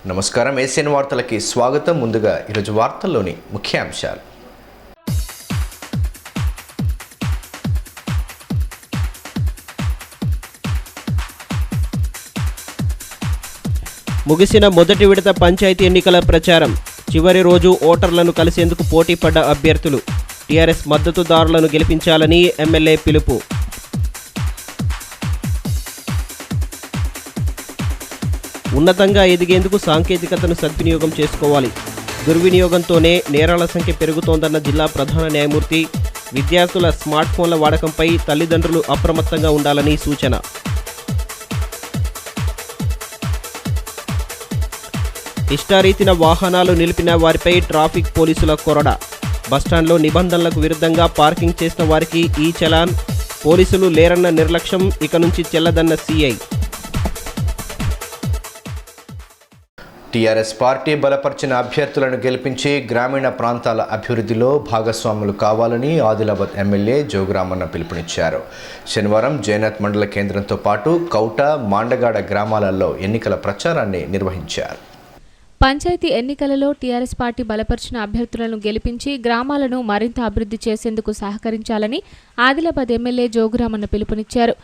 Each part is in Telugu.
నమస్కారం ఏసియన్ వార్తలకి స్వాగతం. ముందుగా ఈరోజు వార్తల్లోని ముఖ్యాంశాలు. ముగిసిన మొదటి విడత పంచాయతీ ఎన్నికల ప్రచారం. చివరి రోజు ఓటర్లను కలిసేందుకు పోటీ పడ్డ అభ్యర్థులు. టీఆర్ఎస్ మద్దతుదారులను గెలిపించాలని ఎమ్మెల్యే పిలుపు. ఉన్నతంగా ఎదిగేందుకు సాంకేతికతను సద్వినియోగం చేసుకోవాలి. దుర్వినియోగంతోనే నేరాల సంఖ్య పెరుగుతోందన్న జిల్లా ప్రధాన న్యాయమూర్తి. విద్యార్థుల స్మార్ట్ ఫోన్ల వాడకంపై తల్లిదండ్రులు అప్రమత్తంగా ఉండాలని సూచన. ఇష్టారీతిన వాహనాలు నిలిపిన వారిపై ట్రాఫిక్ పోలీసుల కొరడ. బస్టాండ్లో నిబంధనలకు విరుద్ధంగా పార్కింగ్ చేసిన వారికి ఈ చలాన్. పోలీసులు లేరన్న నిర్లక్ష్యం ఇక నుంచి చెల్లదన్న సీఐ. టీఆర్ఎస్ పార్టీ బలపరిచిన అభ్యర్థులను గెలిపించి గ్రామీణ ప్రాంతాల అభివృద్ధిలో భాగస్వాములు కావాలని ఆదిలాబాద్ ఎమ్మెల్యే జోగురామన్న పిలుపునిచ్చారు. శనివారం జైనత్ మండల కేంద్రంతో పాటు కౌట, మాండగాడ గ్రామాలలో ఎన్నికల ప్రచారాన్ని నిర్వహించారు. పంచాయతీ ఎన్నికలలో టీఆర్ఎస్ పార్టీ బలపరిచిన అభ్యర్థులను గెలిపించి గ్రామాలను మరింత అభివృద్ధి చేసేందుకు సహకరించాలని ఆదిలాబాద్ ఎమ్మెల్యే జోగురామన్న పిలుపునిచ్చారు.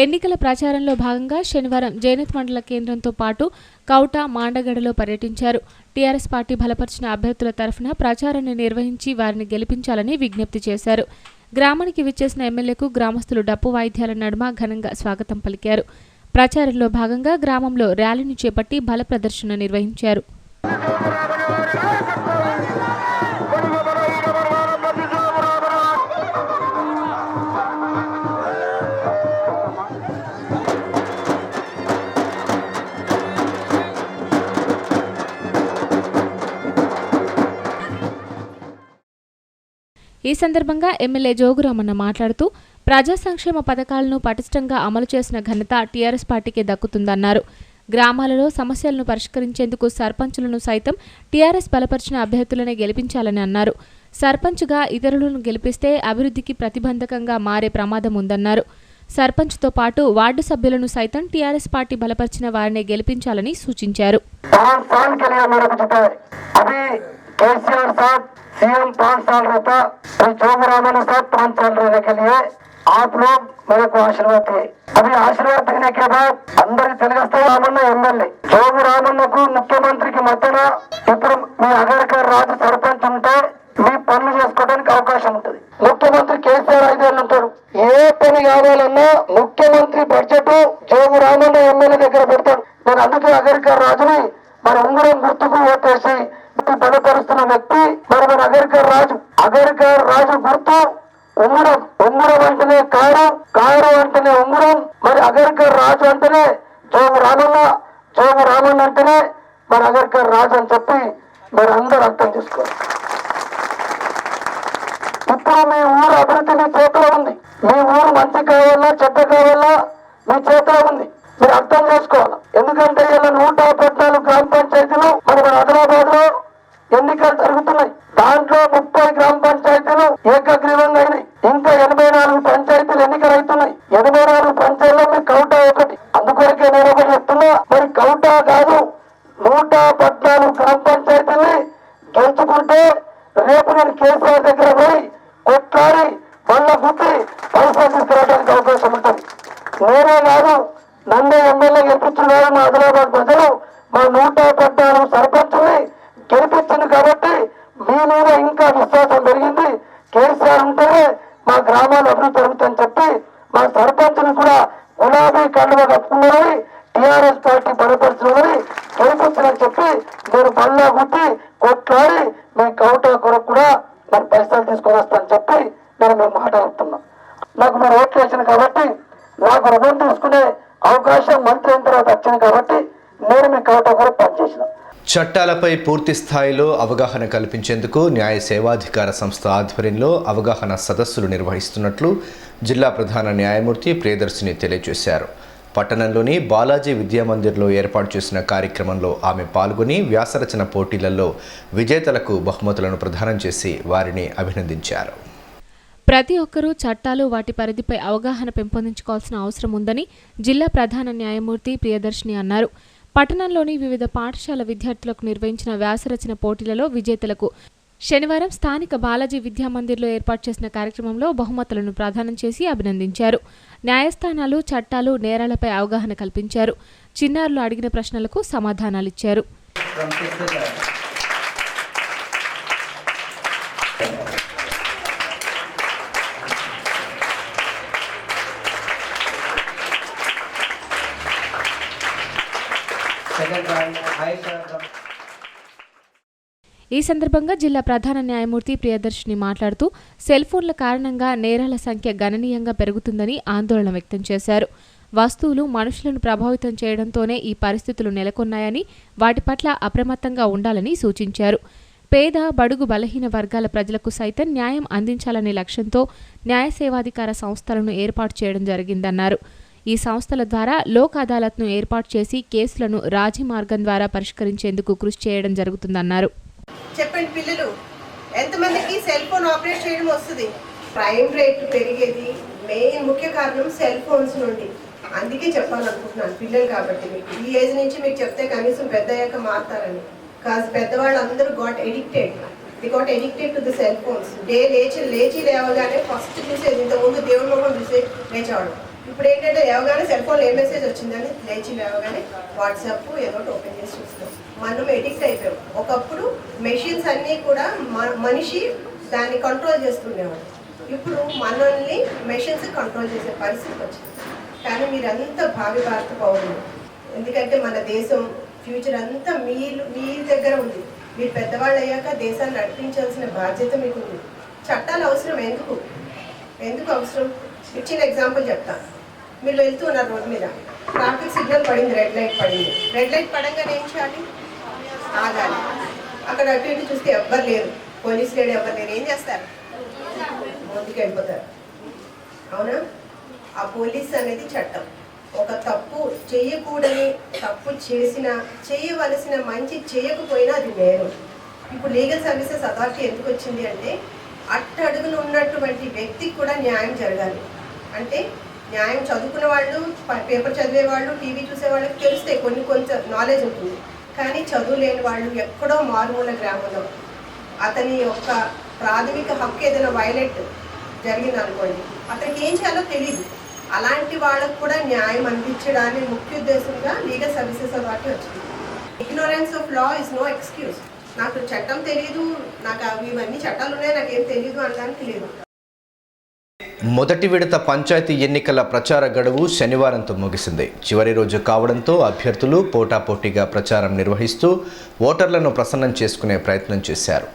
ఎన్నికల ప్రచారంలో భాగంగా శనివారం జైనత్ మండల కేంద్రంతో పాటు కౌట, మాండగడలో పర్యటించారు. టీఆర్ఎస్ పార్టీ బలపరిచిన అభ్యర్థుల తరఫున ప్రచారాన్ని నిర్వహించి వారిని గెలిపించాలని విజ్ఞప్తి చేశారు. గ్రామానికి విచ్చేసిన ఎమ్మెల్యేకు గ్రామస్తులు డప్పు వాయిద్యాల నడుమ ఘనంగా స్వాగతం పలికారు. ప్రచారంలో భాగంగా గ్రామంలో ర్యాలీని చేపట్టి బల ప్రదర్శన నిర్వహించారు. ఈ సందర్భంగా ఎమ్మెల్యే జోగురామన్న మాట్లాడుతూ ప్రజా సంక్షేమ పథకాలను పటిష్టంగా అమలు చేసిన ఘనత టీఆర్ఎస్ పార్టీకే దక్కుతుందన్నారు. గ్రామాలలో సమస్యలను పరిష్కరించేందుకు సర్పంచులను సైతం టీఆర్ఎస్ బలపరిచిన అభ్యర్థులనే గెలిపించాలని అన్నారు. సర్పంచ్గా ఇతరులను గెలిపిస్తే అభివృద్ధికి ప్రతిబంధకంగా మారే ప్రమాదం ఉందన్నారు. సర్పంచ్తో పాటు వార్డు సభ్యులను సైతం టీఆర్ఎస్ పార్టీ బలపరిచిన వారినే గెలిపించాలని సూచించారు. सीएम 5 साल रहता तो जोगरामन साहब 5 साल रहने के लिए आप लोग मेरे को आशीर्वाद दिए. अभी आशीर्वाद देने के बाद अंदर తెలుగుస్తా రామన్న ఎమ్మెల్యే జోగురామన్నకు ముఖ్యమంత్రికి మధ్యన ఇప్పుడు మీ అగర్కర్ రాజు సర్పంచ్ ఉంటే మీ పనులు చేసుకోవడానికి అవకాశం ఉంటుంది. ముఖ్యమంత్రి కేసీఆర్ 5 ఏళ్ళు ఉంటారు. ఏ పని కావాలన్నా ముఖ్యమంత్రి బడ్జెట్ జోగురామన్న ఎమ్మెల్యే దగ్గర పెడతాడు. నేను అందుకే అగర్కర్ రాజుని మన ఉంగరం గుర్తుకు ఓటేసి బలపరుస్తున్న వ్యక్తి మరి మన అగర్కర్ రాజు గుర్తు ఉంగరం. ఉంగరం అంటేనే కారు అంటేనే ఉంగరం. మరి అగర్కర్ రాజు అంటేనే జోగురామన్న అంటేనే మరి అగర్కర్ రాజు అని చెప్పి మరి అందరూ అర్థం చేసుకోవాలి. ఇప్పుడు మీ ఊరు అభివృద్ధి మీ చేతిలో ఉంది. మీ ఊరు మంచి కావాలా చెడ్డ కావాలా మీ చేతిలో ఉంది. మీరు అర్థం చేసుకోవాలి. ఎందుకంటే ఇలా 114 గ్రామ పంచాయతీలు మరి మన ఆదిలాబాద్ లో ఎన్నికలు జరుగుతున్నాయి. దాంట్లో 30 గ్రామ పంచాయతీలు ఏకగ్రీవంగా అయినాయి. ఇంకా 84 పంచాయతీలు ఎన్నికలు అవుతున్నాయి. 84 పంచాయతీలో మీ కౌట ఒకటి. అందుకొరకే నేను ఒకటి చెప్తున్నా, మరి కౌట కాదు 114 గ్రామ పంచాయతీని గెలుచుకుంటే రేపు నేను కేసీఆర్ దగ్గర పోయి కొట్లాడి మళ్ళా గుర్తి పైసలు తీసుకురావడానికి అవకాశం ఉంటుంది. నేనే కాదు నన్ను ఎమ్మెల్యే గెలిపించున్నారు మా ఆదిలాబాద్ ప్రజలు. మా 114 సర్పంచుని గెలిపించింది కాబట్టి మీ మీద ఇంకా విశ్వాసం పెరిగింది. కేసీఆర్ ఉంటేనే మా గ్రామాలు అభివృద్ధి జరుగుతుందని చెప్పి మా సర్పంచ్ని కూడా గులాబీ కండువ కప్పుకున్నారని టీఆర్ఎస్ పార్టీ బలపరుచున్నదని గెలిపించాలని చెప్పి నేను బల్లా గుర్తి కొట్లాడి మీ కౌట కొరకు కూడా మరి పైసలు తీసుకొని వస్తానని చెప్పి నేను మేము మాట్లాడుతున్నాం. నాకు మరి ఓట్లు వేసింది కాబట్టి నాకు రుణం తీసుకునే అవకాశం మంత్రి అయిన తర్వాత వచ్చింది కాబట్టి నేను మీ కౌట కొరకు పనిచేసిన. చట్టాలపై పూర్తి స్థాయిలో అవగాహన కల్పించేందుకు న్యాయ సేవాధికార సంస్థ ఆధ్వర్యంలో అవగాహన సదస్సులు నిర్వహిస్తున్నట్లు జిల్లా ప్రధాన న్యాయమూర్తి ప్రియదర్శిని తెలియజేశారు. పట్టణంలోని బాలాజీ విద్యామందిర్లో ఏర్పాటు చేసిన కార్యక్రమంలో ఆమె పాల్గొని వ్యాసరచన పోటీలలో విజేతలకు బహుమతులను ప్రదానం చేసి వారిని అభినందించారు. ప్రతి ఒక్కరూ చట్టాలు వాటి పరిధిపై అవగాహన పెంపొందించుకోవాల్సిన అవసరం ఉందని జిల్లా ప్రధాన న్యాయమూర్తి ప్రియదర్శిని అన్నారు. పట్టణంలోని వివిధ పాఠశాల విద్యార్థులకు నిర్వహించిన వ్యాసరచన పోటీలలో విజేతలకు శనివారం స్థానిక బాలాజీ విద్యామందిర్లో ఏర్పాటు చేసిన కార్యక్రమంలో బహుమతులను ప్రదానం చేసి అభినందించారు. న్యాయస్థానాలు, చట్టాలు, నేరాలపై అవగాహన కల్పించారు. చిన్నారులు అడిగిన ప్రశ్నలకు సమాధానాలిచ్చారు. ఈ సందర్భంగా జిల్లా ప్రధాన న్యాయమూర్తి ప్రియదర్శిని మాట్లాడుతూ సెల్ ఫోన్ల కారణంగా నేరాల సంఖ్య గణనీయంగా పెరుగుతుందని ఆందోళన వ్యక్తం చేశారు. వస్తువులు మనుషులను ప్రభావితం చేయడంతోనే ఈ పరిస్థితులు నెలకొన్నాయని, వాటి పట్ల అప్రమత్తంగా ఉండాలని సూచించారు. పేద, బడుగు, బలహీన వర్గాల ప్రజలకు సైతం న్యాయం అందించాలనే లక్ష్యంతో న్యాయ సేవాధికార సంస్థలను ఏర్పాటు చేయడం జరిగిందన్నారు. ఈ సంస్థల ద్వారా లోక్ అదాలత్ను ఏర్పాటు చేసి కేసులను రాజీ మార్గం ద్వారా పరిష్కరించేందుకు కృషి చేయడం జరుగుతుందన్నారు. చెప్పండి, పిల్లలు ఎంతమందికి సెల్ ఫోన్ ఆపరేట్ చేయడం వస్తుంది? క్రైమ్ రేట్ పెరిగేది మెయిన్ ముఖ్య కారణం సెల్ ఫోన్స్ నుండి. అందుకే చెప్పాలనుకుంటున్నాను పిల్లలు కాబట్టి, మీకు ఈ ఏజ్ నుంచి మీకు చెప్తే కనీసం పెద్ద అయ్యాక మారుతారని. కాదు, పెద్దవాళ్ళు అందరూ got addicted to the cell phones. లేచి లేవగానే ఫస్ట్ చూసేది, ఇంతకుముందు దేవుడి ముఖం చూసే లేచేవాడు. ఇప్పుడు ఏంటంటే లేవగానే సెల్ ఫోన్లో ఏ మెసేజ్ వచ్చిందని లేచి లేవగానే వాట్సాప్ ఏదో ఓపెన్ చేసి చూస్తాం. మనం ఎడిక్ట్ అయిపోయాం. ఒకప్పుడు మెషిన్స్ అన్నీ కూడా మనిషి దాన్ని కంట్రోల్ చేస్తుండేవాడు. ఇప్పుడు మనల్ని మెషిన్స్ కంట్రోల్ చేసే పరిస్థితి వచ్చింది. కానీ మీరంతా భావి భారత పౌరులు. ఎందుకంటే మన దేశం ఫ్యూచర్ అంతా మీ దగ్గర ఉంది. మీరు పెద్దవాళ్ళు అయ్యాక దేశాన్ని నడిపించాల్సిన బాధ్యత మీకు ఉంది. చట్టాలు అవసరం ఎందుకు అవసరం? ఇచ్చిన ఎగ్జాంపుల్ చెప్తాను. మీరు వెళ్తూ ఉన్నారు రోడ్డు మీద, ట్రాఫిక్ సిగ్నల్ పడింది, రెడ్ లైట్ పడింది. రెడ్ లైట్ పడంగానే ఏం చేయాలి? ఆగాలి. అక్కడ అటు ఇటు చూస్తే ఎవ్వరు లేరు, పోలీసు లేడు, ఎవ్వరు లేరు. ఏం చేస్తారు? ముందుకు వెళ్ళిపోతారు. అవునా? ఆ పోలీస్ అనేది చట్టం. ఒక తప్పు చేయకూడని తప్పు చేసినా, చేయవలసిన మంచి చేయకపోయినా అది నేరం. ఇప్పుడు లీగల్ సర్వీసెస్ అథారిటీ ఎందుకు వచ్చింది అంటే, అట్టడుగున ఉన్నటువంటి వ్యక్తికి కూడా న్యాయం జరగాలి. అంటే న్యాయం చదువుకున్న వాళ్ళు, పేపర్ చదివే వాళ్ళు, టీవీ చూసే వాళ్ళకి తెలుస్తాయి, కొంచెం నాలెడ్జ్ ఉంటుంది. కానీ చదువు లేని వాళ్ళు ఎక్కడో మారుమూల గ్రామంలో అతని యొక్క ప్రాథమిక హక్కు ఏదైనా వైలేట్ జరిగింది అనుకోండి, అతనికి ఏం చేయాలో తెలియదు. అలాంటి వాళ్ళకు కూడా న్యాయం అందించడానికి ముఖ్య ఉద్దేశంగా లీగల్ సర్వీసెస్ అథారిటీ వచ్చింది. Ignorance of law is no excuse. నాకు చట్టం తెలియదు, నాకు ఇవన్నీ చట్టాలు ఉన్నాయి, నాకేం తెలియదు అనడానికి లేదు. మొదటి విడత పంచాయతీ ఎన్నికల ప్రచార గడువు శనివారంతో ముగిసింది. చివరి రోజు కావడంతో అభ్యర్థులు పోటాపోటీగా ప్రచారం నిర్వహిస్తూ ఓటర్లను ప్రసన్నం చేసుకునే ప్రయత్నం చేశారు.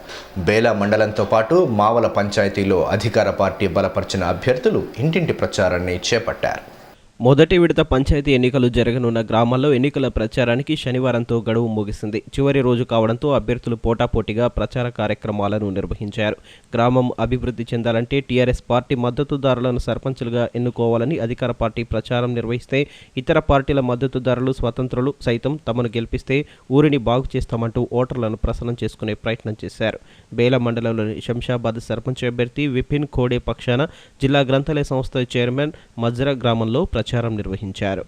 బేలా మండలంతో పాటు మావల పంచాయతీలో అధికార పార్టీ బలపరిచిన అభ్యర్థులు ఇంటింటి ప్రచారాన్ని చేపట్టారు. మొదటి విడత పంచాయతీ ఎన్నికలు జరగనున్న గ్రామాల్లో ఎన్నికల ప్రచారానికి శనివారంతో గడువు ముగిసింది. చివరి రోజు కావడంతో అభ్యర్థులు పోటాపోటీగా ప్రచార కార్యక్రమాలను నిర్వహించారు. గ్రామం అభివృద్ధి చెందాలంటే టీఆర్ఎస్ పార్టీ మద్దతుదారులను సర్పంచులుగా ఎన్నుకోవాలని అధికార పార్టీ ప్రచారం నిర్వహిస్తే, ఇతర పార్టీల మద్దతుదారులు, స్వతంత్రులు సైతం తమను గెలిపిస్తే ఊరిని బాగు చేస్తామంటూ ఓటర్లను ప్రసన్నం చేసుకునే ప్రయత్నం చేశారు. బేల మండలంలోని శంషాబాద్ సర్పంచ్ అభ్యర్థి విపిన్ ఖోడే పక్షాన జిల్లా గ్రంథాలయ సంస్థ చైర్మన్ మజ్రా గ్రామంలో ప్రచారం నిర్వహించారు.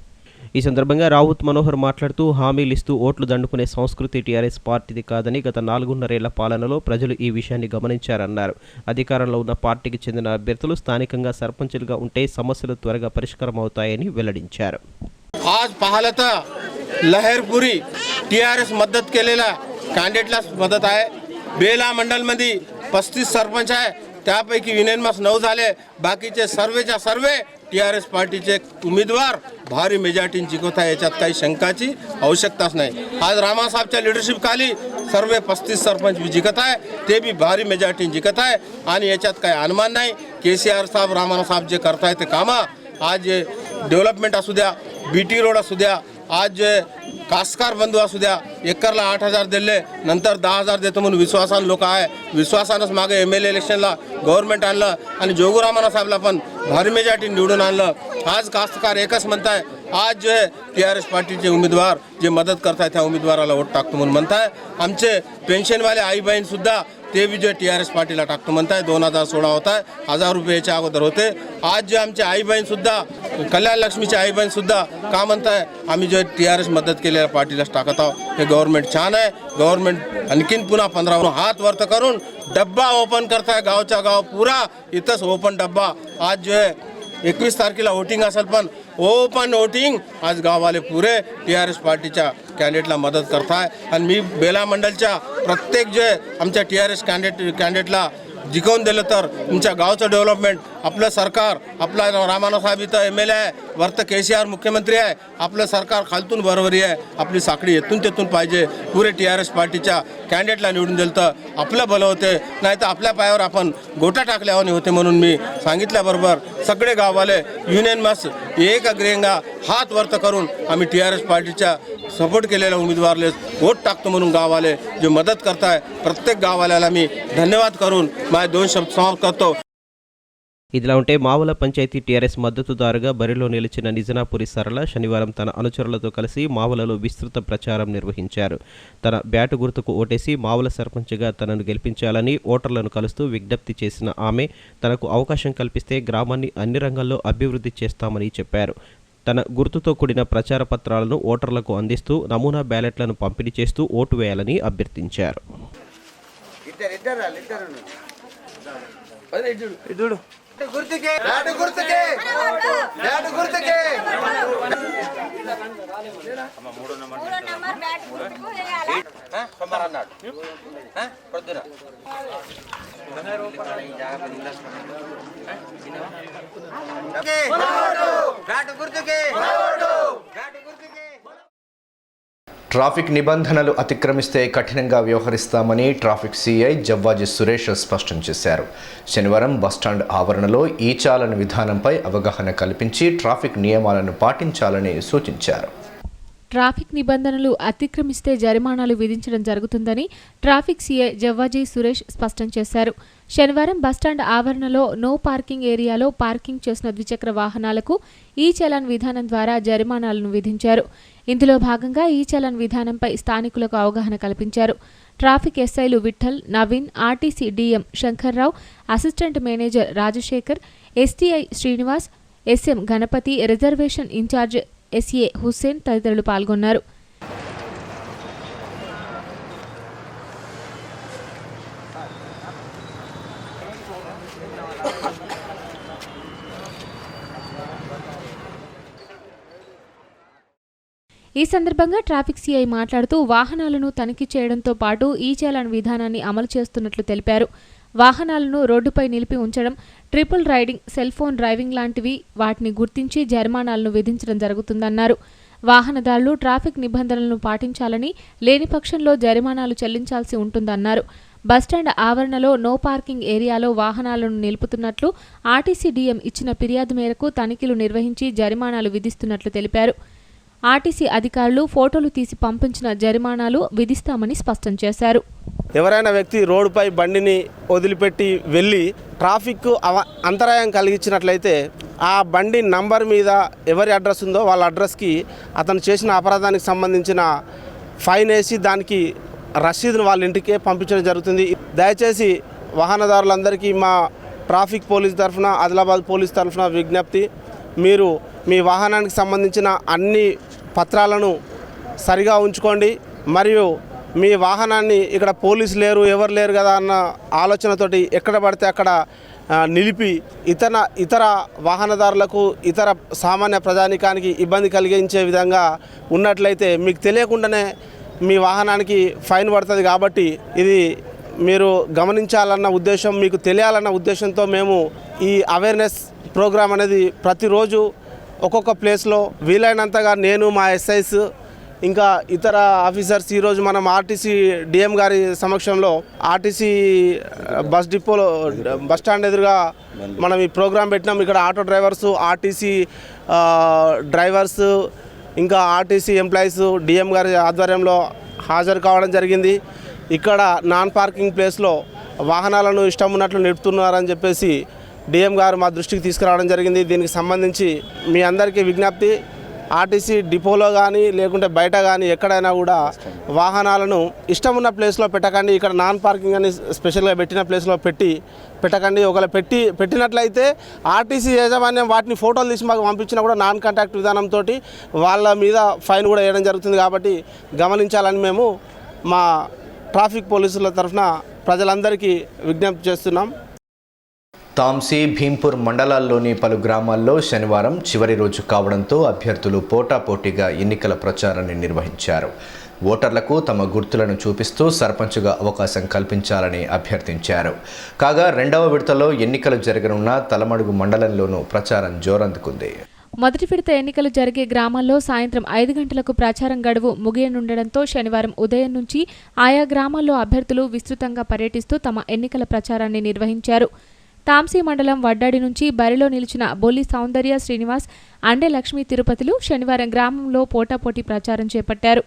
ఈ సందర్భంగా రావుత్ మనోహర్ మాట్లాడుతూ, హామీలిస్తూ ఓట్లు దండుకునే సంస్కృతి టీఆర్ఎస్ పార్టీది కాదని, గత 4.5 పాలనలో ప్రజలు ఈ విషయాన్ని గమనించారన్నారు. అధికారంలో ఉన్న పార్టీకి చెందిన అభ్యర్థులు స్థానికంగా సర్పంచులుగా ఉంటే సమస్యలు త్వరగా పరిష్కారం అవుతాయని వెల్లడించారు. आज पाहता लहरपुरी टीआरएस मदत केलेल्या कॅन्डिडेटला मदत आहे. बेला मंडलमध्ये 35 सरपंच आहे, त्यापैकी युनियनमास 9 झाले. बाकीचे सर्वेच्या सर्वे टीआरएस पार्टीचे उमेदवार भारी मेजॉरिटीने जिंकत आहे. याच्यात काही शंकाची आवश्यकताच नाही. आज रामासाहेबच्या लिडरशिपखाली सर्व 35 सरपंच जिंकत आहे, ते बी भारी मेजॉरिटीने जिंकत आहे आणि याच्यात काही अनुमान नाही. केसीआर साहेब, रामासाहेब जे करतायत ते कामं, आज डेव्हलपमेंट असू द्या, बीटी रोड असू द्या, आज कास्तकार बंधू असू द्या, एकरला 8,000 दिले, नंतर 10,000 देतो म्हणून विश्वासानं लोक आहे. विश्वासानंच मागे MLA इलेक्शनला गव्हर्नमेंट आणलं आणि जोगुरामाना साहेबला पण भारी मेजॉरिटी निवडून आणलं. आज कास्तकार एकच म्हणताय, आज जो है टीआरएस पार्टीचे उमेदवार जे मदत करताय त्या उमेदवाराला वोट टाकतो म्हणून म्हणताय. आमचे पेन्शनवाले आई बहीण सुद्धा ते भी जो टीआरएस पार्टीला टाकतो म्हणताय. 2016 होता है, 1000 रुपयाच्या अगोदर होते. आज जे आमचे आई बहीण सुद्धा कल्याण लक्ष्मीचे आई बहीण सुद्धा का म्हणताय आम्ही जो टीआरएस मदत केलेल्या पार्टीलाच टाकत आहोत. हे गव्हर्नमेंट छान आहे. गव्हर्नमेंट आणखीन पुन्हा 15 हात वरत करून डब्बा ओपन करताय. गावचा गाव पुरा इथंच ओपन डब्बा. आज जो आहे 21 तारखेला वोटिंग असेल पण ओपन वोटिंग आज गाववाले पुरे टीआरएस पार्टीच्या कॅन्डिडेटला मदत करताय. आणि मी बेला मंडलच्या प्रत्येक जे आमच्या टीआरएस कॅन्डिडेटला जिंकवून दिलं तर तुमच्या गावचं डेव्हलपमेंट आपलं सरकार आपला रामाराव साहेब इथं MLA आहे. वरतं KCR मुख्यमंत्री आहे. आपलं सरकार खालतून बरोबरी आहे. आपली साखळी येथून तेथून पाहिजे. पुरे टीआरएस पार्टीच्या कॅन्डिडेटला निवडून दिलं तर आपलं भलं होते. नाही तर आपल्या पायावर आपण गोटा टाकल्यावानी होते. म्हणून मी सांगितल्याबरोबर सगळे गाववाले युनियन मस एक अग्रेंगा हात वरत करून आम्ही टीआरएस पार्टीच्या सपोर्ट केलेल्या उमेदवारले वोट टाकतो म्हणून गाववाले जे मदत करताय प्रत्येक गाववाल्याला मी धन्यवाद करून माझे 2 शब्द समाप्त करतो. ఇదిలా ఉంటే మావుల పంచాయతీ టీఆర్ఎస్ మద్దతుదారుగా బరిలో నిలిచిన నిజనాపురి సరళ శనివారం తన అనుచరులతో కలిసి మావులలో విస్తృత ప్రచారం నిర్వహించారు. తన బ్యాటు గుర్తుకు ఓటేసి మావుల సర్పంచ్గా తనను గెలిపించాలని ఓటర్లను కలుస్తూ విజ్ఞప్తి చేసిన ఆమె తనకు అవకాశం కల్పిస్తే గ్రామాన్ని అన్ని రంగాల్లో అభివృద్ధి చేస్తామని చెప్పారు. తన గుర్తుతో కూడిన ప్రచార పత్రాలను ఓటర్లకు అందిస్తూ నమూనా బ్యాలెట్లను పంపిణీ చేస్తూ ఓటు వేయాలని అభ్యర్థించారు. ట్రాఫిక్ నిబంధనలు అతిక్రమిస్తే కఠినంగా వ్యవహరిస్తామని ట్రాఫిక్ సిఐ జవ్వాజీ సురేష్ స్పష్టం చేశారు. శనివారం బస్టాండ్ ఆవరణలో ఈ చాలన విధానంపై అవగాహన కల్పించి ట్రాఫిక్ నియమాలను పాటించాలని సూచించారు. ట్రాఫిక్ నిబంధనలు అతిక్రమిస్తే జరిమానాలు విధించడం జరుగుతుందని ట్రాఫిక్ సీఐ జవ్వాజీ సురేష్ స్పష్టం చేశారు. శనివారం బస్టాండ్ ఆవరణలో నో పార్కింగ్ ఏరియాలో పార్కింగ్ చేసిన ద్విచక్ర వాహనాలకు ఈ చలాన్ విధానం ద్వారా జరిమానాలను విధించారు. ఇందులో భాగంగా ఈ చలాన్ విధానంపై స్థానికులకు అవగాహన కల్పించారు. ట్రాఫిక్ ఎస్ఐలు Vithal, Naveen, RTC DM Shankar Rao, assistant manager Rajasekhar, STI Srinivas, SM Ganapathi, reservation incharge SA Hussain తదితరులు పాల్గొన్నారు. ఈ సందర్భంగా ట్రాఫిక్ సిఐ మాట్లాడుతూ వాహనాలను తనిఖీ చేయడంతో పాటు ఈ చలాన్ విధానాన్ని అమలు చేస్తున్నట్లు తెలిపారు. వాహనాలను రోడ్డుపై నిలిపి ఉంచడం, triple riding, cell phone driving లాంటివి వాటిని గుర్తించి జరిమానాలను విధించడం జరుగుతుందన్నారు. వాహనదారులు ట్రాఫిక్ నిబంధనలను పాటించాలని, లేని పక్షంలో జరిమానాలు చెల్లించాల్సి ఉంటుందన్నారు. బస్టాండ్ ఆవరణలో నో పార్కింగ్ ఏరియాలో వాహనాలను నిలుపుతున్నట్లు ఆర్టీసీ డిఎం ఇచ్చిన ఫిర్యాదు మేరకు తనిఖీలు నిర్వహించి జరిమానాలు విధిస్తున్నట్లు తెలిపారు. ఆర్టీసీ అధికారులు ఫోటోలు తీసి పంపించిన జరిమానాలు విధిస్తామని స్పష్టం చేశారు. ఎవరైనా వ్యక్తి రోడ్డుపై బండిని వదిలిపెట్టి వెళ్ళి ట్రాఫిక్ అంతరాయం కలిగించినట్లయితే ఆ బండి నంబర్ మీద ఎవరి అడ్రస్ ఉందో వాళ్ళ అడ్రస్కి అతను చేసిన అపరాధానికి సంబంధించిన ఫైన్ వేసి దానికి రసీదును వాళ్ళ ఇంటికే పంపించడం జరుగుతుంది. దయచేసి వాహనదారులందరికీ మా ట్రాఫిక్ పోలీస్ తరఫున, ఆదిలాబాద్ పోలీస్ తరఫున విజ్ఞప్తి, మీరు మీ వాహనానికి సంబంధించిన అన్ని పత్రాలను సరిగా ఉంచుకోండి. మరియు మీ వాహనాన్ని ఇక్కడ పోలీసు లేరు, ఎవరు లేరు కదా అన్న ఆలోచనతోటి ఎక్కడ పడితే అక్కడ నిలిపి ఇతర వాహనదారులకు, ఇతర సామాన్య ప్రజానికానికి ఇబ్బంది కలిగించే విధంగా ఉన్నట్లయితే మీకు తెలియకుండానే మీ వాహనానికి ఫైన్ పడుతుంది. కాబట్టి ఇది మీరు గమనించాలన్న ఉద్దేశం, మీకు తెలియాలన్న ఉద్దేశంతో మేము ఈ అవేర్నెస్ ప్రోగ్రాం అనేది ప్రతిరోజు ఒక్కొక్క ప్లేస్లో వీలైనంతగా నేను, మా ఎస్ఐస్, ఇంకా ఇతర ఆఫీసర్స్ ఈరోజు మనం ఆర్టీసీ డిఎం గారి సమక్షంలో ఆర్టీసీ బస్ డిపోలో బస్ స్టాండ్ ఎదురుగా మనం ఈ ప్రోగ్రాం పెట్టినాం. ఇక్కడ ఆటో డ్రైవర్సు, ఆర్టీసీ డ్రైవర్స్, ఇంకా ఆర్టీసీ ఎంప్లాయీస్ డిఎం గారి ఆధ్వర్యంలో హాజరు కావడం జరిగింది. ఇక్కడ నాన్ పార్కింగ్ ప్లేస్లో వాహనాలను ఇష్టం ఉన్నట్లు నిలుపుతున్నారని చెప్పేసి డిఎం గారు మా దృష్టికి తీసుకురావడం జరిగింది. దీనికి సంబంధించి మీ అందరికీ విజ్ఞప్తి, ఆర్టీసీ డిపోలో కానీ లేకుంటే బయట కానీ ఎక్కడైనా కూడా వాహనాలను ఇష్టం ఉన్న ప్లేస్లో పెట్టకండి. ఇక్కడ నాన్ పార్కింగ్ అని స్పెషల్గా పెట్టిన ప్లేస్లో పెట్టకండి. ఒకవేళ పెట్టినట్లయితే ఆర్టీసీ యాజమాన్యం వాటిని ఫోటోలు తీసి మాకు పంపించినా కూడా నాన్ కాంటాక్ట్ విధానంతో వాళ్ళ మీద ఫైన్ కూడా వేయడం జరుగుతుంది. కాబట్టి గమనించాలని మేము మా ట్రాఫిక్ పోలీసుల తరఫున ప్రజలందరికీ విజ్ఞప్తి చేస్తున్నాం. తాంసీ, భీంపూర్ మండలాల్లోని పలు గ్రామాల్లో శనివారం చివరి రోజు కావడంతో అభ్యర్థులు పోటాపోటీగా ఎన్నికల ప్రచారాన్ని నిర్వహించారు. ఓటర్లకు తమ గుర్తులను చూపిస్తూ సర్పంచ్గా అవకాశం కల్పించాలని అభ్యర్థించారు. కాగా రెండవ విడతలో ఎన్నికలు జరగనున్న తలమడుగు మండలంలోనూ ప్రచారం జోరందుకుంది. మొదటి విడత ఎన్నికలు జరిగే గ్రామాల్లో సాయంత్రం 5 గంటలకు ప్రచారం గడువు ముగియనుండడంతో శనివారం ఉదయం నుంచి ఆయా గ్రామాల్లో అభ్యర్థులు విస్తృతంగా పర్యటిస్తూ తమ ఎన్నికల ప్రచారాన్ని నిర్వహించారు. తాంసీ మండలం వడ్డాడి నుంచి బరిలో నిలిచిన బొల్లి సౌందర్య శ్రీనివాస్, అండే లక్ష్మీ తిరుపతిలు శనివారం గ్రామంలో పోటాపోటీ ప్రచారం చేపట్టారు.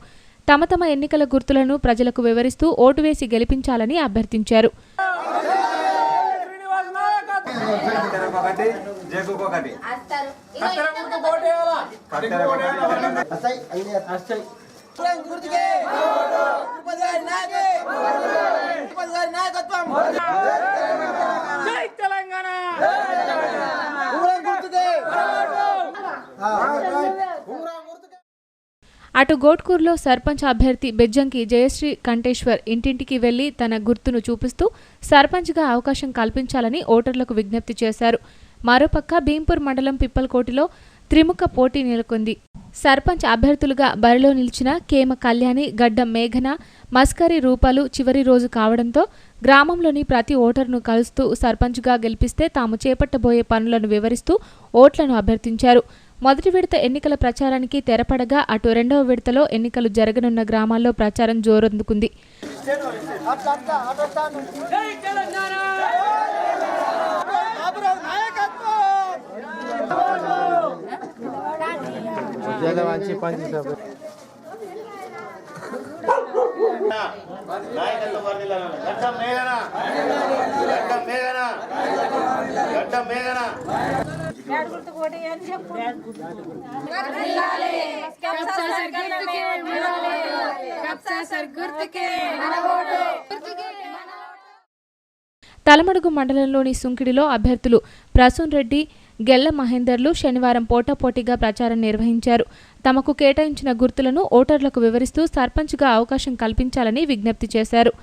తమ తమ ఎన్నికల గుర్తులను ప్రజలకు వివరిస్తూ ఓటు వేసి గెలిపించాలని అభ్యర్థించారు. అటు గోట్కూర్లో సర్పంచ్ అభ్యర్థి బెజ్జంకి జయశ్రీ కంఠేశ్వర్ ఇంటింటికి వెళ్లి తన గుర్తును చూపిస్తూ సర్పంచ్గా అవకాశం కల్పించాలని ఓటర్లకు విజ్ఞప్తి చేశారు. మరోపక్క భీంపూర్ మండలం పిప్పల్కోటిలో త్రిముఖ పోటీ నెలకొంది. సర్పంచ్ అభ్యర్థులుగా బరిలో నిలిచిన కేమ కళ్యాణి, గడ్డం మేఘన, మస్కరి రూపాలు చివరి రోజు కావడంతో గ్రామంలోని ప్రతి ఓటర్ను కలుస్తూ సర్పంచ్గా గెలిపిస్తే తాము చేపట్టబోయే పనులను వివరిస్తూ ఓట్లను అభ్యర్థించారు. మొదటి విడత ఎన్నికల ప్రచారానికి తెరపడగా అటు రెండవ విడతలో ఎన్నికలు జరగనున్న గ్రామాల్లో ప్రచారం జోరందుకుంది. తలమడుగు మండలంలోని సుంకిడిలో అభ్యర్థులు ప్రసూన్ రెడ్డి, గెల్ల మహేందర్లు శనివారం పోటాపోటీగా ప్రచారం నిర్వహించారు. తమకు కేటాయించిన గుర్తులను ఓటర్లకు వివరిస్తూ సర్పంచ్గా అవకాశం కల్పించాలని విజ్ఞప్తి చేశారు.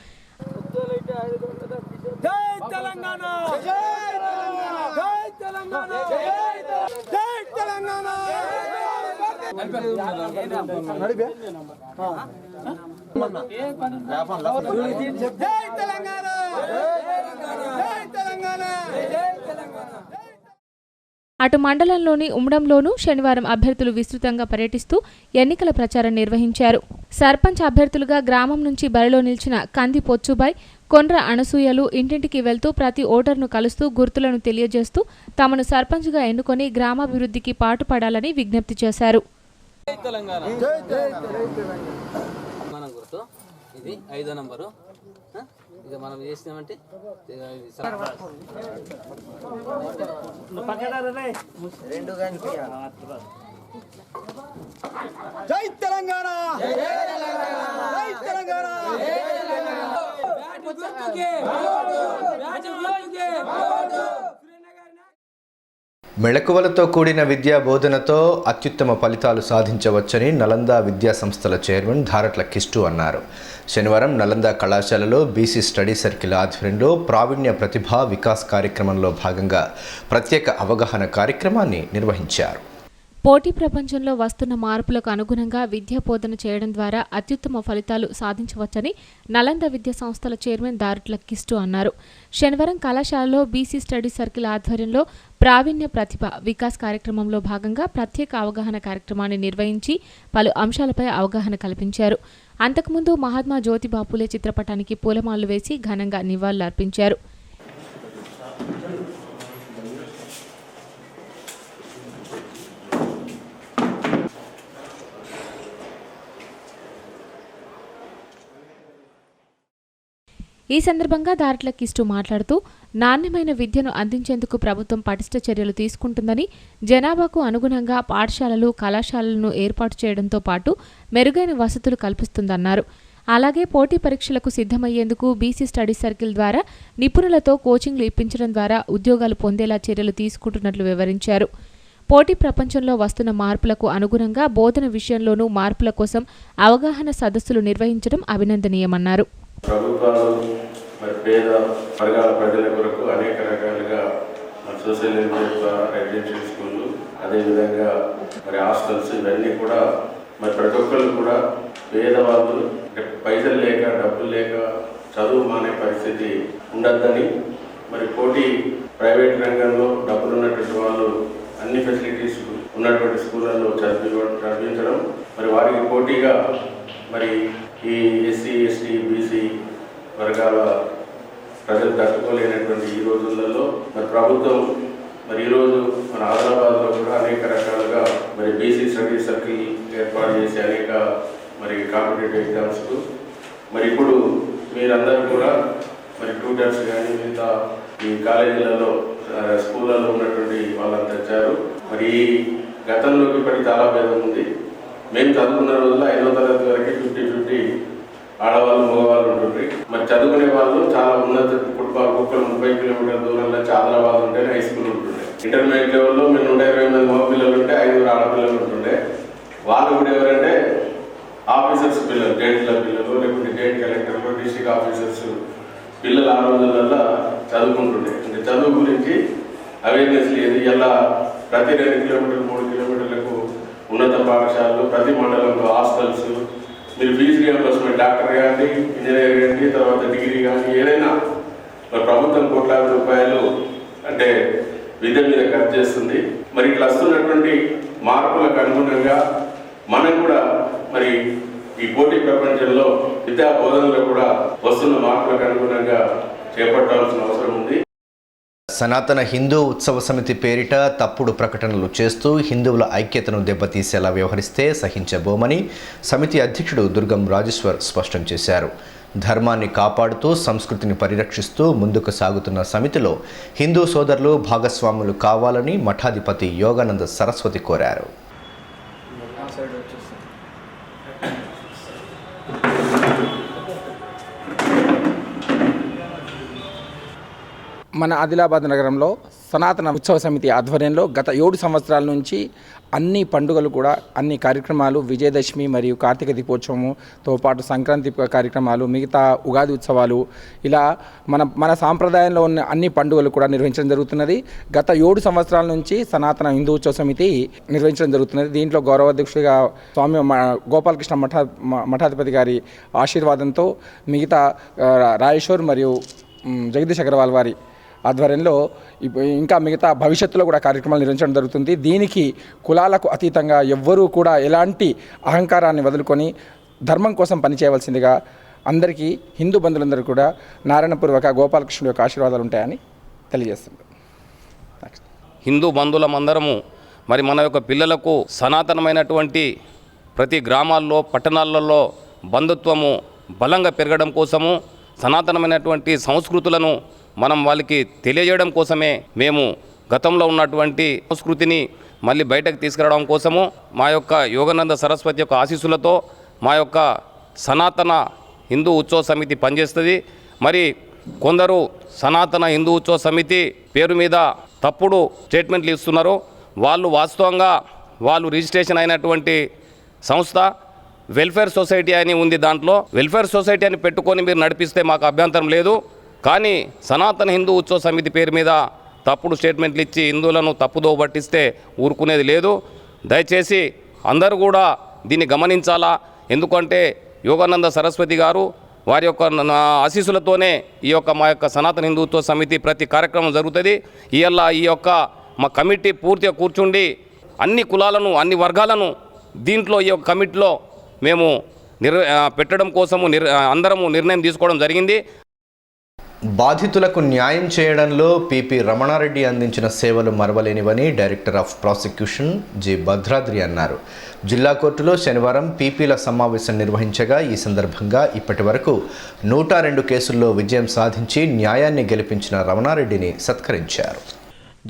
అటు మండలంలోని ఉమ్మడంలోనూ శనివారం అభ్యర్థులు విస్తృతంగా పర్యటిస్తూ ఎన్నికల ప్రచారం నిర్వహించారు. సర్పంచ్ అభ్యర్థులుగా గ్రామం నుంచి బరిలో నిలిచిన కంది పొచ్చుబాయ్, కొండ్ర అనసూయలు ఇంటింటికి వెళ్తూ ప్రతి ఓటర్ను కలుస్తూ గుర్తులను తెలియజేస్తూ తమను సర్పంచ్గా ఎన్నుకొని గ్రామాభివృద్ధికి పాటుపడాలని విజ్ఞప్తి చేశారు. ఇది 5వ నంబరు. ఇక మనం చేసినామంటే జై తెలంగాణ, జై తెలంగాణ. మెళకువలతో కూడిన విద్యా బోధనతో అత్యుత్తమ ఫలితాలు సాధించవచ్చని నలంద విద్యా సంస్థల చైర్మన్ ధారట్ల కిస్టు అన్నారు. శనివారం నలంద కళాశాలలో బీసీ స్టడీ సర్కిల్ ఆధ్వర్యంలో ప్రావీణ్య ప్రతిభా వికాస్ కార్యక్రమంలో భాగంగా ప్రత్యేక అవగాహన కార్యక్రమాన్ని నిర్వహించారు. పోటీ ప్రపంచంలో వస్తున్న మార్పులకు అనుగుణంగా విద్యా బోధన చేయడం ద్వారా అత్యుత్తమ ఫలితాలు సాధించవచ్చని నలంద విద్యా సంస్థల చైర్మన్ ధారట్ల కిస్టు అన్నారు. శనివారం కళాశాలలో బీసీ స్టడీ సర్కిల్ ఆధ్వర్యంలో ప్రావీణ్య ప్రతిభ వికాస్ కార్యక్రమంలో భాగంగా ప్రత్యేక అవగాహన కార్యక్రమాన్ని నిర్వహించి పలు అంశాలపై అవగాహన కల్పించారు. అంతకుముందు మహాత్మా జ్యోతిబా ఫులే చిత్రపటానికి పూలమాలలు వేసి ఘనంగా నివాళులర్పించారు. ఈ సందర్భంగా దారిట్ల కిస్టు మాట్లాడుతూ నాణ్యమైన విద్యను అందించేందుకు ప్రభుత్వం పటిష్ట చర్యలు తీసుకుంటుందని, జనాభాకు అనుగుణంగా పాఠశాలలు, కళాశాలలను ఏర్పాటు చేయడంతో పాటు మెరుగైన వసతులు కల్పిస్తుందన్నారు. అలాగే పోటీ పరీక్షలకు సిద్ధమయ్యేందుకు బీసీ స్టడీ సర్కిల్ ద్వారా నిపుణులతో కోచింగ్లు ఇప్పించడం ద్వారా ఉద్యోగాలు పొందేలా చర్యలు తీసుకుంటున్నట్లు వివరించారు. పోటీ ప్రపంచంలో వస్తున్న మార్పులకు అనుగుణంగా బోధన విషయంలోనూ మార్పుల కోసం అవగాహన సదస్సులు నిర్వహించడం అభినందనీయమన్నారు. ప్రభుత్వాలు మరి పేద వర్గాల ప్రజల కొరకు అనేక రకాలుగా మరి సోషల్ వెల్ఫేర్ ద్వారా రెసిడెన్షియల్ స్కూళ్ళు, అదేవిధంగా మరి హాస్టల్స్, ఇవన్నీ కూడా మరి ప్రతి ఒక్కరు కూడా పేదవాళ్ళు పైసలు లేక, డబ్బులు లేక చదువు మానే పరిస్థితి ఉండద్దని, మరి పోటీ ప్రైవేట్ రంగంలో డబ్బులు ఉన్నటువంటి వాళ్ళు అన్ని ఫెసిలిటీస్ ఉన్నటువంటి స్కూళ్ళల్లో చదివించడం, మరి వారికి పోటీగా మరి ఈ ఎస్సీ, ఎస్టీ, బీసీ వర్గాల ప్రజలు తట్టుకోలేనటువంటి ఈ రోజులలో మరి ప్రభుత్వం మరి ఈరోజు మన ఆదిలాబాద్లో కూడా అనేక రకాలుగా మరి బీసీ స్టడీ సర్కిల్ ఏర్పాటు చేసి అనేక మరి కాంపిటేటివ్ ఎగ్జామ్స్కు మరి ఇప్పుడు మీరందరూ కూడా మరి ట్యూటర్స్ కానీ మిగతా ఈ కాలేజీలలో స్కూళ్ళలో ఉన్నటువంటి వాళ్ళని తెచ్చారు. మరి గతంలోకి ఇప్పటికి చాలా భేదం ఉంది. మేము చదువుకున్న రోజుల్లో 5వ తరగతి వరకు 50-50 ఆడవాళ్ళు, మగవాళ్ళు ఉంటుంది. మరి చదువుకునే వాళ్ళు చాలా ఉన్నత ఫుట్బాల్ కుక్కలు 30 కిలోమీటర్ల దూరంలో ఆదిలాబాద్ ఉంటేనే హై స్కూల్ ఉంటుండే. ఇంటర్మీడియట్ లెవెల్లో మేము 120 మంది మగ పిల్లలు ఉంటే 5 ఆడపిల్లలు ఉంటుండే. వాళ్ళు కూడా ఎవరంటే ఆఫీసర్స్ పిల్లలు, జైంట్ల పిల్లలు, లేకుంటే జైంట్ కలెక్టర్లు, డిస్ట్రిక్ట్ ఆఫీసర్స్ పిల్లలు ఆ రోజులలో చదువుకుంటుండే. అంటే చదువు గురించి అవేర్నెస్ లేదు. ఇలా ప్రతి 2 కిలోమీటర్లు 3 కిలోమీటర్లకు ఉన్నత పాఠశాలలు, ప్రతి మండలంలో హాస్టల్స్, మీరు ఫీజు రియంబర్స్మెంట్ డాక్టర్ కానీ, ఇంజనీర్ కానీ, తర్వాత డిగ్రీ కానీ ఏదైనా మరి ప్రభుత్వం కోట్లాది రూపాయలు అంటే విద్య మీద ఖర్చు చేస్తుంది. మరి ఇట్లా వస్తున్నటువంటి మార్పులకు అనుగుణంగా మనం కూడా మరి ఈ పోటీ ప్రపంచంలో విద్యా బోధనలో కూడా వస్తున్న మార్పులకు అనుగుణంగా చేపట్టాల్సిన అవసరం ఉంది. సనాతన హిందూ ఉత్సవ సమితి పేరిట తప్పుడు ప్రకటనలు చేస్తూ హిందువుల ఐక్యతను దెబ్బతీసేలా వ్యవహరిస్తే సహించబోమని సమితి అధ్యక్షుడు దుర్గం రాజేశ్వర్ స్పష్టం చేశారు. ధర్మాన్ని కాపాడుతూ సంస్కృతిని పరిరక్షిస్తూ ముందుకు సాగుతున్న సమితిలో హిందూ సోదరులు భాగస్వాములు కావాలని మఠాధిపతి యోగానంద సరస్వతి కోరారు. మన ఆదిలాబాద్ నగరంలో సనాతన ఉత్సవ సమితి ఆధ్వర్యంలో గత 7 సంవత్సరాల నుంచి అన్ని పండుగలు కూడా, అన్ని కార్యక్రమాలు, విజయదశమి మరియు కార్తీక దీపోత్సవంతో పాటు సంక్రాంతి కార్యక్రమాలు, మిగతా ఉగాది ఉత్సవాలు, ఇలా మన సాంప్రదాయంలో ఉన్న అన్ని పండుగలు కూడా నిర్వహించడం జరుగుతున్నది. గత 7 సంవత్సరాల నుంచి సనాతన హిందూ ఉత్సవ సమితి నిర్వహించడం జరుగుతున్నది. దీంట్లో గౌరవాధ్యక్షుడిగా స్వామి గోపాలకృష్ణ మఠాధిపతి గారి ఆశీర్వాదంతో మిగతా రాజేశ్వర్ మరియు జగదీష్ అగర్వాల్ వారి ఆధ్వర్యంలో ఇంకా మిగతా భవిష్యత్తులో కూడా కార్యక్రమాలు నిర్వహించడం జరుగుతుంది. దీనికి కులాలకు అతీతంగా ఎవ్వరూ కూడా ఎలాంటి అహంకారాన్ని వదులుకొని ధర్మం కోసం పనిచేయవలసిందిగా అందరికీ, హిందూ బంధువులందరూ కూడా నారాయణపూర్వక గోపాలకృష్ణుడి యొక్క ఆశీర్వాదాలు ఉంటాయని తెలియజేస్తున్నారు. హిందూ బంధువులమందరము మరి మన యొక్క పిల్లలకు సనాతనమైనటువంటి ప్రతి గ్రామాల్లో, పట్టణాలలో బంధుత్వము బలంగా పెరగడం కోసము, సనాతనమైనటువంటి సంస్కృతులను మనం వాళ్ళకి తెలియజేయడం కోసమే మేము గతంలో ఉన్నటువంటి సంస్కృతిని మళ్ళీ బయటకు తీసుకురావడం కోసము మా యొక్క యోగానంద సరస్వతి యొక్క ఆశీస్సులతో మా యొక్క సనాతన హిందూ ఉత్సవ సమితి పనిచేస్తుంది. మరి కొందరు సనాతన హిందూ ఉత్సవ సమితి పేరు మీద తప్పుడు స్టేట్మెంట్లు ఇస్తున్నారు. వాళ్ళు వాస్తవంగా వాళ్ళు రిజిస్ట్రేషన్ అయినటువంటి సంస్థ వెల్ఫేర్ సొసైటీ అని ఉంది. దాంట్లో వెల్ఫేర్ సొసైటీ అని పెట్టుకొని మీరు నడిపిస్తే మాకు అభ్యంతరం లేదు. కానీ సనాతన హిందూ ఉత్సవ సమితి పేరు మీద తప్పుడు స్టేట్మెంట్లు ఇచ్చి హిందువులను తప్పుదో పట్టిస్తే ఊరుకునేది లేదు. దయచేసి అందరూ కూడా దీన్ని గమనించాలా. ఎందుకంటే యోగానంద సరస్వతి గారు వారి యొక్క ఆశీస్సులతోనే ఈ యొక్క మా యొక్క సనాతన హిందూ ఉత్సవ సమితి ప్రతి కార్యక్రమం జరుగుతుంది. ఇవాళ ఈ యొక్క మా కమిటీ పూర్తిగా కూర్చుండి అన్ని కులాలను, అన్ని వర్గాలను దీంట్లో ఈ యొక్క కమిటీలో మేము పెట్టడం కోసము అందరము నిర్ణయం తీసుకోవడం జరిగింది. బాధితులకు న్యాయం చేయడంలో పిపి రమణారెడ్డి అందించిన సేవలు మరవలేనివని director of prosecution G Bhadradri అన్నారు. జిల్లా కోర్టులో శనివారం పీపీల సమావేశం నిర్వహించగా ఈ సందర్భంగా ఇప్పటి వరకు 102 కేసుల్లో విజయం సాధించి న్యాయాన్ని గెలిపించిన రమణారెడ్డిని సత్కరించారు.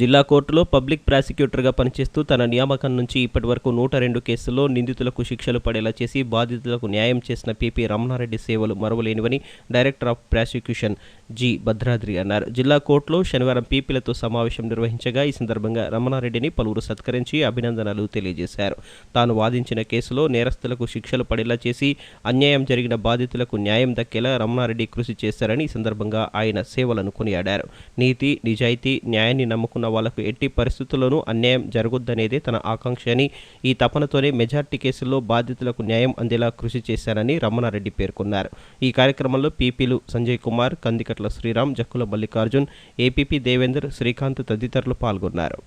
జిల్లా కోర్టులో పబ్లిక్ ప్రాసిక్యూటర్గా పనిచేస్తూ తన నియామకం నుంచి ఇప్పటివరకు 102 కేసుల్లో నిందితులకు శిక్షలు పడేలా చేసి బాధితులకు న్యాయం చేసిన పిపి రమణారెడ్డి సేవలు మరవలేనివని director of prosecution G Bhadradri అన్నారు. జిల్లా కోర్టులో శనివారం పీపీలతో సమావేశం నిర్వహించగా ఈ సందర్భంగా రమణారెడ్డిని పలువురు సత్కరించి అభినందనలు తెలియజేశారు. తాను వాదించిన కేసులో నేరస్తులకు శిక్షలు పడేలా చేసి అన్యాయం జరిగిన బాధితులకు న్యాయం దక్కేలా రమణారెడ్డి కృషి చేశారని ఈ సందర్భంగా ఆయన సేవలను కొనియాడారు. నీతి, నిజాయితీ, న్యాయాన్ని నమ్ముకున్న వాళ్లకు ఎట్టి పరిస్థితుల్లోనూ అన్యాయం జరగొద్దనేదే తన ఆకాంక్ష అని, ఈ తపనతోనే మెజార్టీ కేసుల్లో బాధితులకు న్యాయం అందేలా కృషి చేశారని రమణారెడ్డి పేర్కొన్నారు. ఈ కార్యక్రమంలో పీపీలు సంజయ్ కుమార్, కందికట్ల శ్రీరామ్, జక్కుల మల్లికార్జున్, ఏపీపీ దేవేందర్, శ్రీకాంత్ తదితరులు పాల్గొన్నారు.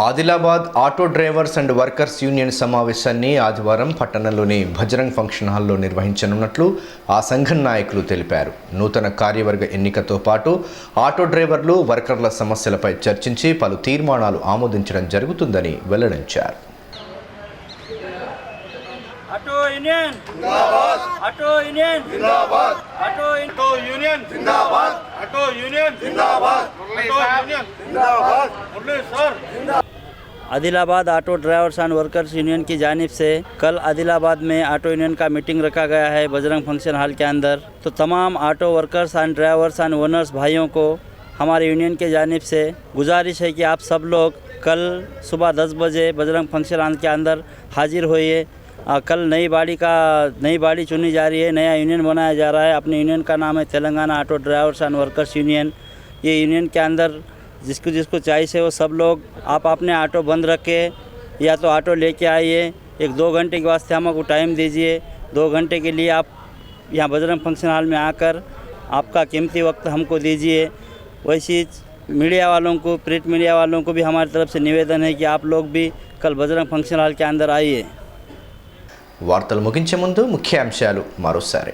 Adilabad auto drivers and workers union సమావేశాన్ని ఆదివారం పట్టణంలోని భజరంగ్ ఫంక్షన్ హాల్లో నిర్వహించనున్నట్లు ఆ సంఘం నాయకులు తెలిపారు. నూతన కార్యవర్గ ఎన్నికతో పాటు ఆటో డ్రైవర్లు, వర్కర్ల సమస్యలపై చర్చించి పలు తీర్మానాలు ఆమోదించడం జరుగుతుందని వెల్లడించారు. Adilabad auto drivers and workers union की जानिब से कल आदिलाबाद में ऑटो यूनियन का मीटिंग रखा गया है बजरंग फंक्शन हॉल के अंदर। तो तमाम auto workers and drivers and owners भाइयों को हमारे यूनियन के जानिब से गुजारिश है कि आप सब लोग कल सुबह 10 बजे बजरंग फंक्शन हॉल के अंदर हाजिर होइए। कल नई बाड़ी चुनी जा रही है, नया यूनियन बनाया जा रहा है। अपने यूनियन का नाम है Telangana auto drivers and workers union. ये यूनियन के अंदर जिसको चाहिए है वो सब लोग आप अपने ऑटो बंद रखे या तो ऑटो लेके आइए। 1-2 घंटे के वास्ते हमको टाइम दीजिए। 2 घंटे के लिए आप यहाँ बजरंग फंक्शन हॉल में आकर आपका कीमती वक्त हमको दीजिए। वैसे मीडिया वालों को, प्रिंट मीडिया वालों को भी हमारी तरफ से निवेदन है कि आप लोग भी कल बजरंग फंक्शन हॉल के अंदर आइए। వార్తలు ముగించే ముందు ముఖ్యాంశాలు మరోసారి.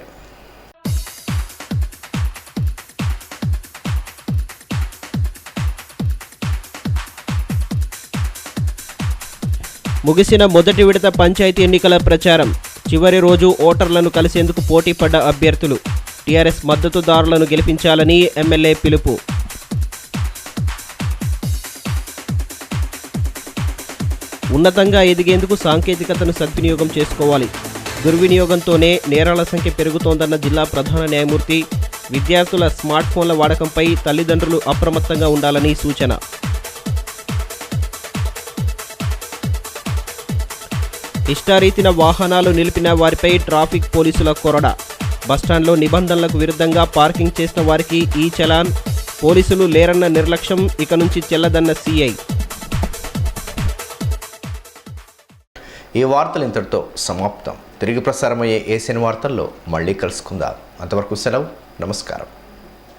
ముగిసిన మొదటి విడత పంచాయతీ ఎన్నికల ప్రచారం. చివరి రోజు ఓటర్లను కలిసేందుకు పోటీ పడ్డ అభ్యర్థులు. టీఆర్ఎస్ మద్దతుదారులను గెలిపించాలని ఎమ్మెల్యే పిలుపు. ఉన్నతంగా ఎదిగేందుకు సాంకేతికతను సద్వినియోగం చేసుకోవాలి. దుర్వినియోగంతోనే నేరాల సంఖ్య పెరుగుతోందన్న జిల్లా ప్రధాన న్యాయమూర్తి. విద్యార్థుల స్మార్ట్ ఫోన్ల వాడకంపై తల్లిదండ్రులు అప్రమత్తంగా ఉండాలని సూచన. ఇష్టారీతిన వాహనాలు నిలిపిన వారిపై ట్రాఫిక్ పోలీసుల కొరడ. బస్టాండ్లో నిబంధనలకు విరుద్ధంగా పార్కింగ్ చేసిన వారికి ఈ చలాన్. పోలీసులు లేరన్న నిర్లక్ష్యం ఇక నుంచి చెల్లదన్న సీఐ. ఈ వార్తలు ఇంతటితో సమాప్తం. తిరిగి ప్రసారమయ్యే ఏసియన్ వార్తల్లో మళ్ళీ కలుసుకుందాం. అంతవరకు సెలవు. నమస్కారం.